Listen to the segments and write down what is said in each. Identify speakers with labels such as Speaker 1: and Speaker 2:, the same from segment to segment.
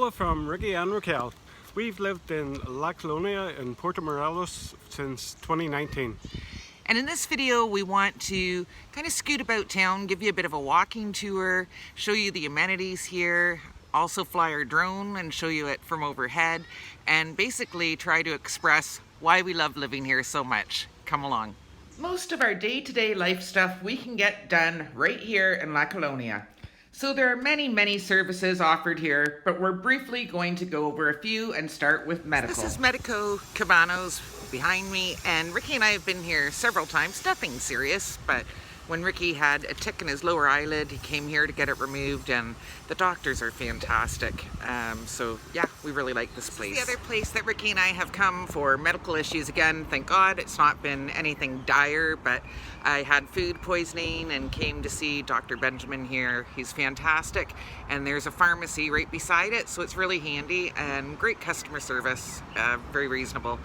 Speaker 1: Hello from Ricky and Raquel. We've lived in La Colonia in Puerto Morelos since 2019.
Speaker 2: And in this video, we want to kind of scoot about town, give you a bit of a walking tour, show you the amenities here, also fly our drone and show you it from overhead, and basically try to express why we love living here so much. Come along. Most of our day-to-day life stuff we can get done right here in La Colonia. So there are many services offered here, but we're briefly going to go over a few and start with medical. This is Medico Cabanos behind me, and Ricky and I have been here several times. Nothing serious, but when Ricky had a tick in his lower eyelid, he came here to get it removed, and the doctors are fantastic. So yeah, we really like this place. This is the other place that Ricky and I have come for medical issues again. Thank God it's not been anything dire, but I had food poisoning and came to see Dr. Benjamin here. He's fantastic, and there's a pharmacy right beside it, so it's really handy and great customer service, very reasonable.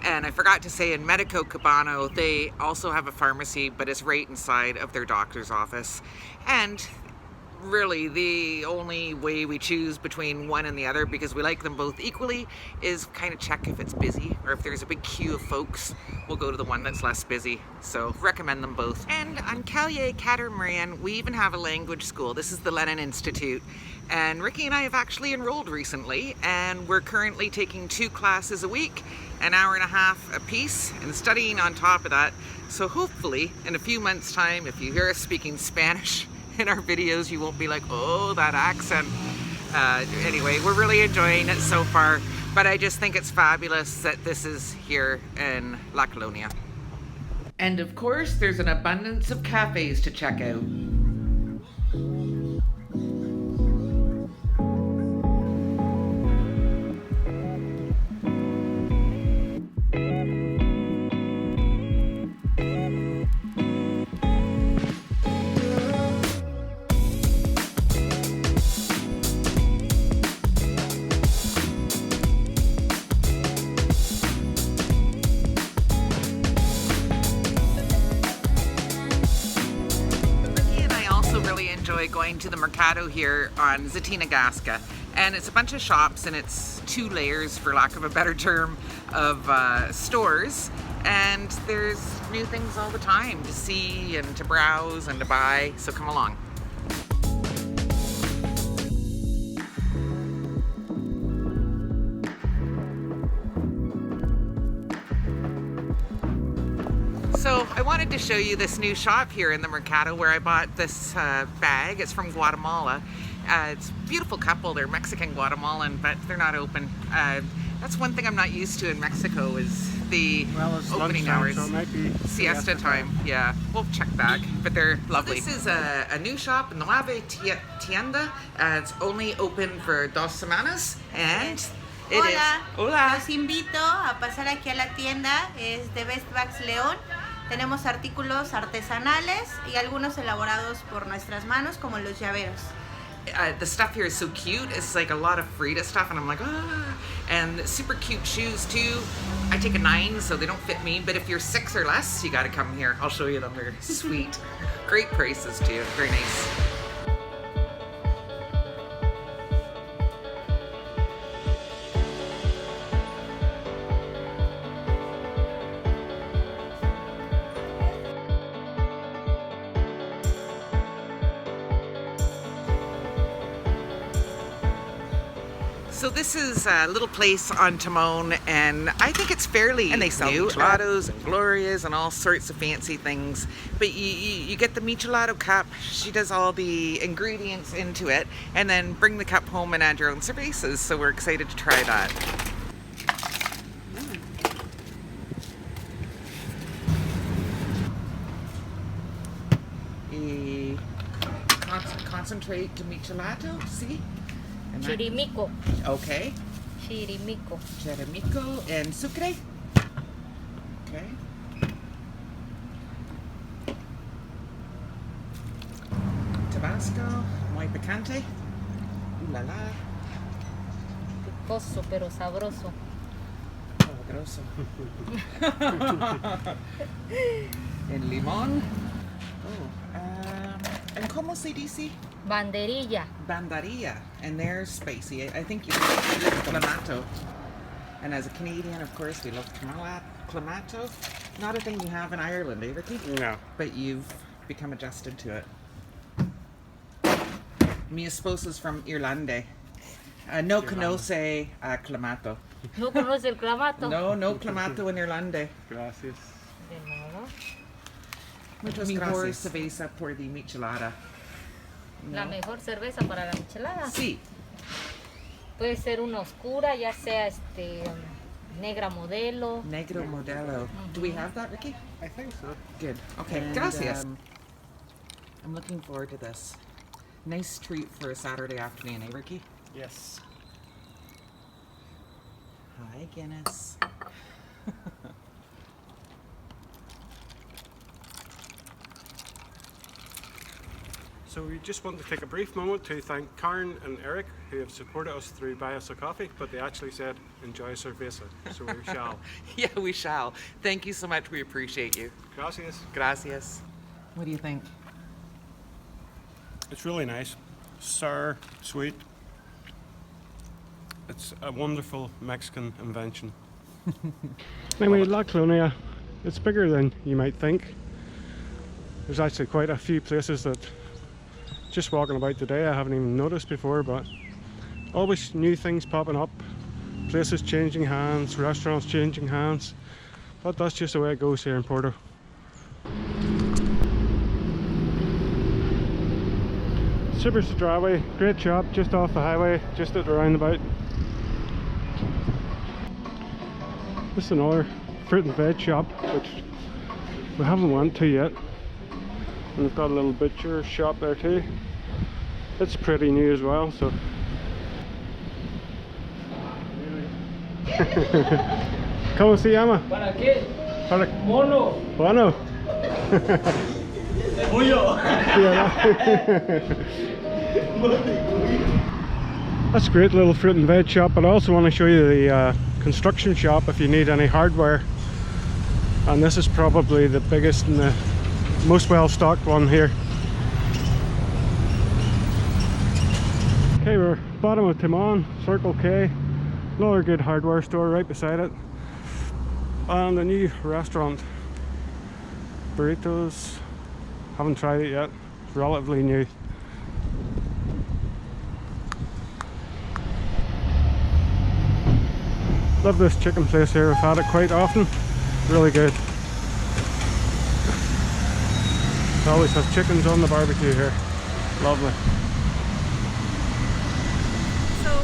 Speaker 2: And I forgot to say, in Medico Cabano, they also have a pharmacy, but it's right inside of their doctor's office. And really, the only way we choose between one and the other, because we like them both equally, is kind of check if it's busy, or if there's a big queue of folks, we'll go to the one that's less busy. So recommend them both. And on Calle Catamaran, we even have a language school. This is the Lennon Institute. And Ricky and I have actually enrolled recently, and we're currently taking 2 classes a week, an hour and a half a piece, and studying on top of that. So hopefully in a few months' time, if you hear us speaking Spanish in our videos, you won't be like, oh, that accent. Anyway, we're really enjoying it so far, but I just think it's fabulous that this is here in La Colonia. And of course, there's an abundance of cafes to check out. Going to the Mercado here on Zetina, Gasca, and it's a bunch of shops, and it's 2 layers, for lack of a better term, of stores, and there's new things all the time to see and to browse and to buy, so come along. So I wanted to show you this new shop here in the Mercado where I bought this bag. It's from Guatemala. It's a beautiful couple. They're Mexican Guatemalan, but they're not open. That's one thing I'm not used to in Mexico is the opening hours.
Speaker 1: So it might be
Speaker 2: siesta time. Yeah, we'll check back, but they're lovely. So this is a new shop, Nueva Tienda. It's only open for 2 semanas, and
Speaker 3: Hola, los invito a pasar aquí a la tienda. Es de Best Bags León. Tenemos artículos artesanales y algunos elaborados por nuestras manos, como los llaveros.
Speaker 2: The stuff here is so cute. It's like a lot of Frida stuff, and I'm like, ah. And super cute shoes too. I take a 9, so they don't fit me, but if you're 6 or less, you gotta come here. I'll show you them. They're sweet. Great prices too. Very nice. So this is a little place on Timon, and I think it's fairly new. And they sell Micheladas and Glorias and all sorts of fancy things. But you get the Michelada cup. She does all the ingredients into it, and then bring the cup home and add your own cervezas. So we're excited to try that. Concentrate to Michelada, see?
Speaker 4: Chirimico.
Speaker 2: Okay.
Speaker 4: Chirimico.
Speaker 2: Chirimico and sucre. Okay. Tabasco, muy picante. Ooh la la.
Speaker 4: Picoso pero sabroso.
Speaker 2: Sabroso. And limón. Oh, ¿and cómo se dice
Speaker 4: Banderilla.
Speaker 2: Banderilla, and they're spicy. I think you love clamato. And as a Canadian, of course, we love clamato. Not a thing you have in Ireland, eh, Ricky?
Speaker 1: No.
Speaker 2: But you've become adjusted to it. Mi esposo is from Irlande. No conoce clamato.
Speaker 4: ¿No conoce el clamato?
Speaker 2: No clamato in Irlande.
Speaker 1: Gracias.
Speaker 4: De nada.
Speaker 2: Muchas mejor cerveza por the Michelada.
Speaker 4: La mejor cerveza para la michelada.
Speaker 2: Sí.
Speaker 4: Puede ser una oscura, ya sea negra modelo.
Speaker 2: Negro Modelo. Do we have that, Ricky?
Speaker 1: I think so.
Speaker 2: Good. Okay,
Speaker 1: And,
Speaker 2: gracias. I'm looking forward to this. Nice treat for a Saturday afternoon, eh, Ricky?
Speaker 1: Yes.
Speaker 2: Hi, Guinness.
Speaker 1: So we just want to take a brief moment to thank Karen and Eric, who have supported us through Buy Us a Coffee, but they actually said, enjoy cerveza, so we shall.
Speaker 2: Yeah, we shall. Thank you so much. We appreciate you.
Speaker 1: Gracias.
Speaker 2: Gracias. What do you think?
Speaker 1: It's really nice. Sour, sweet. It's a wonderful Mexican invention. Anyway, La Colonia, it's bigger than you might think. There's actually quite a few places that just walking about today I haven't even noticed before, but always new things popping up, places changing hands, restaurants changing hands, but that's just the way it goes here in Porto. Super Strawberry, great shop just off the highway, just at the roundabout. This is another fruit and veg shop which we haven't went to yet. And they've got a little butcher shop there too. It's pretty new as well, so. ¿Cómo se llama?
Speaker 5: ¿Para qué?
Speaker 1: Para
Speaker 5: Mono.
Speaker 1: Bueno.
Speaker 5: Pollo.
Speaker 1: That's a great little fruit and veg shop, but I also want to show you the construction shop if you need any hardware. And this is probably the biggest and the most well stocked one here. Okay, we're bottom of Timon, Circle K. Another good hardware store right beside it. And a new restaurant. Burritos. Haven't tried it yet. It's relatively new. Love this chicken place here. We've had it quite often. Really good. They always have chickens on the barbecue here. Lovely.
Speaker 2: So,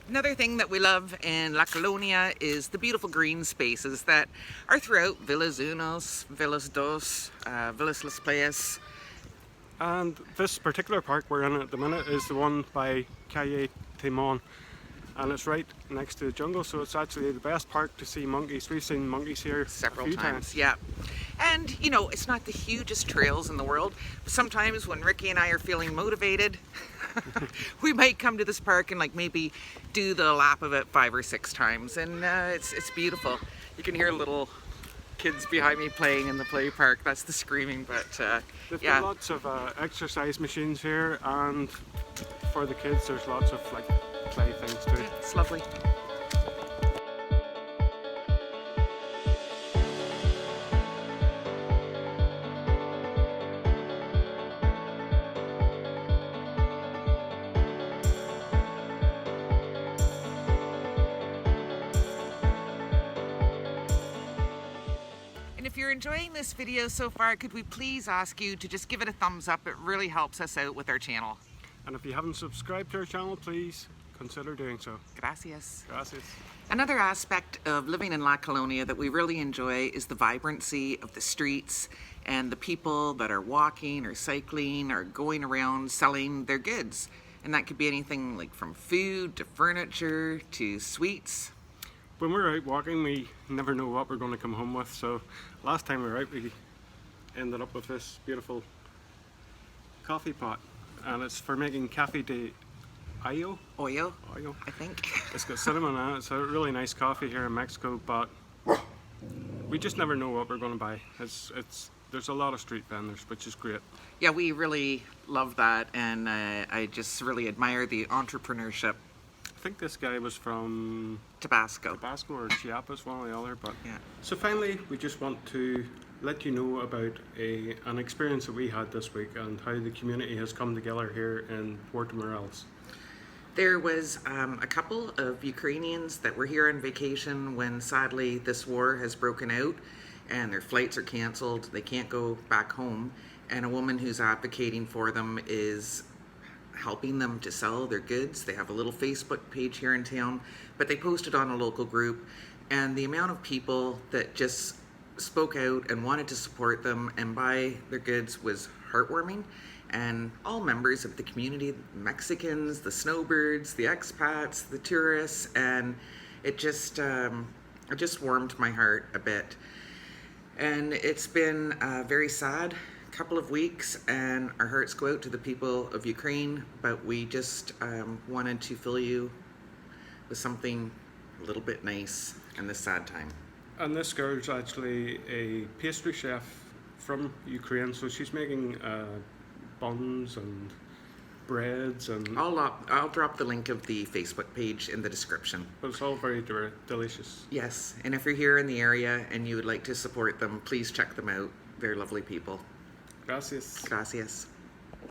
Speaker 2: another thing that we love in La Colonia is the beautiful green spaces that are throughout Villas Unos, Villas Dos, Villas Las Playas.
Speaker 1: And this particular park we're in at the minute is the one by Calle Timon. And it's right next to the jungle, so it's actually the best park to see monkeys. We've seen monkeys here
Speaker 2: Several
Speaker 1: a few
Speaker 2: times, yeah. And you know, it's not the hugest trails in the world, but sometimes when Ricky and I are feeling motivated, we might come to this park and like maybe do the lap of it 5 or 6 times, and it's beautiful. You can hear little kids behind me playing in the play park. That's the screaming, but
Speaker 1: They've
Speaker 2: yeah.
Speaker 1: got lots of exercise machines here, and for the kids there's lots of like play things too.
Speaker 2: It's lovely. And if you're enjoying this video so far, could we please ask you to just give it a thumbs up? It really helps us out with our channel.
Speaker 1: And if you haven't subscribed to our channel, please consider doing so.
Speaker 2: Gracias.
Speaker 1: Gracias.
Speaker 2: Another aspect of living in La Colonia that we really enjoy is the vibrancy of the streets and the people that are walking or cycling or going around selling their goods. And that could be anything like from food to furniture to sweets.
Speaker 1: When we're out walking, we never know what we're going to come home with. So last time we were out, we ended up with this beautiful coffee pot. And it's for making cafe de Oyo.
Speaker 2: Oil, I think.
Speaker 1: It's got cinnamon in it. It's a really nice coffee here in Mexico, but we just never know what we're going to buy. It's there's a lot of street vendors, which is great.
Speaker 2: Yeah, we really love that, and I just really admire the entrepreneurship.
Speaker 1: I think this guy was from
Speaker 2: Tabasco.
Speaker 1: Tabasco or Chiapas, one or the other. But
Speaker 2: Yeah.
Speaker 1: So finally, we just want to let you know about an experience that we had this week and how the community has come together here in Puerto Morelos.
Speaker 2: There was a couple of Ukrainians that were here on vacation when sadly this war has broken out and their flights are canceled. They can't go back home, and a woman who's advocating for them is helping them to sell their goods. They have a little Facebook page here in town, but they posted on a local group, and the amount of people that just spoke out and wanted to support them and buy their goods was heartwarming. And all members of the community, Mexicans, the snowbirds, the expats, the tourists, and it just warmed my heart a bit. And it's been very sad couple of weeks, and our hearts go out to the people of Ukraine, but we just wanted to fill you with something a little bit nice in this sad time.
Speaker 1: And this girl's actually a pastry chef from Ukraine, so she's making buns and breads and...
Speaker 2: I'll drop the link of the Facebook page in the description.
Speaker 1: But it's all very delicious.
Speaker 2: Yes, and if you're here in the area and you would like to support them, please check them out. They're lovely people.
Speaker 1: Gracias.
Speaker 2: Gracias.